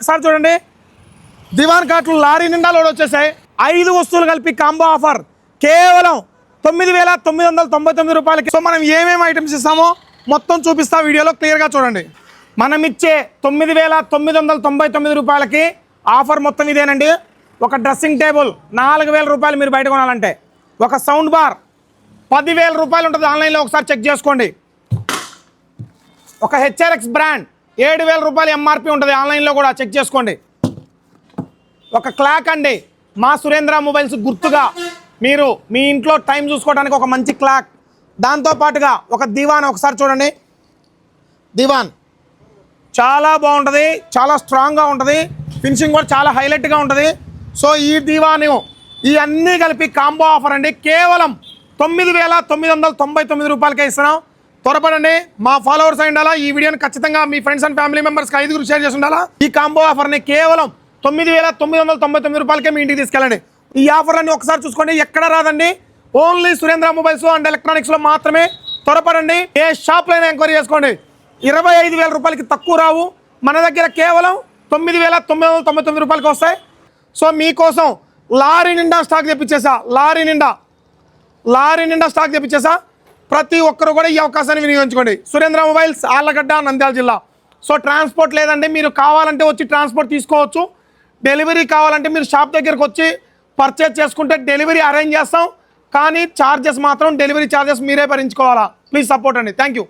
ఒకసారి చూడండి, దివాన్ కాట్లు లారీ నిండా లోడ్ వచ్చేసాయి. 5 వస్తువులు కలిపి కాంబో ఆఫర్ కేవలం 9,999 రూపాయలకి. సో మనం ఏమేమి ఐటమ్స్ ఇస్తామో మొత్తం చూపిస్తా, వీడియోలో క్లియర్గా చూడండి. మనం ఇచ్చే 9,999 రూపాయలకి ఆఫర్ మొత్తం ఇదేనండి. ఒక డ్రెస్సింగ్ టేబుల్ 4,000 రూపాయలు మీరు బయట కొనాలంటే, ఒక సౌండ్ బార్ 10,000 రూపాయలు ఉంటుంది, ఆన్లైన్లో ఒకసారి చెక్ చేసుకోండి. ఒక హెచ్ఆర్ఎక్స్ బ్రాండ్ 7,000 రూపాయలు ఎంఆర్పి ఉంటుంది, ఆన్లైన్లో కూడా చెక్ చేసుకోండి. ఒక క్లాక్ అండి, మా సురేంద్ర మొబైల్స్ గుర్తుగా మీరు మీ ఇంట్లో టైం చూసుకోవడానికి ఒక మంచి క్లాక్. దాంతోపాటుగా ఒక దివాన్, ఒకసారి చూడండి, దివాన్ చాలా బాగుంటుంది, చాలా స్ట్రాంగ్గా ఉంటుంది, ఫినిషింగ్ కూడా చాలా హైలైట్గా ఉంటుంది. సో ఈ దివాను ఈ అన్నీ కలిపి కాంబో ఆఫర్ అండి, కేవలం 9,999 రూపాయలకే ఇస్తున్నాం. త్వరపడండి, మా ఫాలోవర్స్ అయి ఉండాలా, ఈ వీడియోని ఖచ్చితంగా మీ ఫ్రెండ్స్ అండ్ ఫ్యామిలీ మెంబర్స్కి 5 షేర్ చేసి ఉండాలా. ఈ కాంబో ఆఫర్ని కేవలం 9,999 రూపాయలకే మీ ఇంటికి తీసుకెళ్ళండి. ఈ ఆఫర్లన్నీ ఒకసారి చూసుకోండి, ఎక్కడ రాదండి, ఓన్లీ సురేంద్ర మొబైల్స్ అండ్ ఎలక్ట్రానిక్స్లో మాత్రమే. త్వరపడండి, ఏ షాప్లో అయినా ఎంక్వైరీ చేసుకోండి. 25,000 రూపాయలకి తక్కువ రావు, మన దగ్గర కేవలం 9,999 రూపాయలకి వస్తాయి. సో మీకోసం లారీ నిండా స్టాక్ తెప్పించేసా, లారీ నిండా స్టాక్ తెప్పించేసా. ప్రతి ఒక్కరు కూడా ఈ అవకాశాన్ని వినియోగించుకోండి. సురేంద్ర మొబైల్స్, ఆళ్లగడ్డ, నంద్యాల జిల్లా. సో ట్రాన్స్పోర్ట్ లేదండి, మీరు కావాలంటే వచ్చి ట్రాన్స్పోర్ట్ తీసుకోవచ్చు. డెలివరీ కావాలంటే మీరు షాప్ దగ్గరకు వచ్చి పర్చేజ్ చేసుకుంటే డెలివరీ అరేంజ్ చేస్తాం, కానీ ఛార్జెస్ మాత్రం డెలివరీ ఛార్జెస్ మీరే భరించుకోవాలా. ప్లీజ్ సపోర్ట్ అండి, థ్యాంక్ యూ.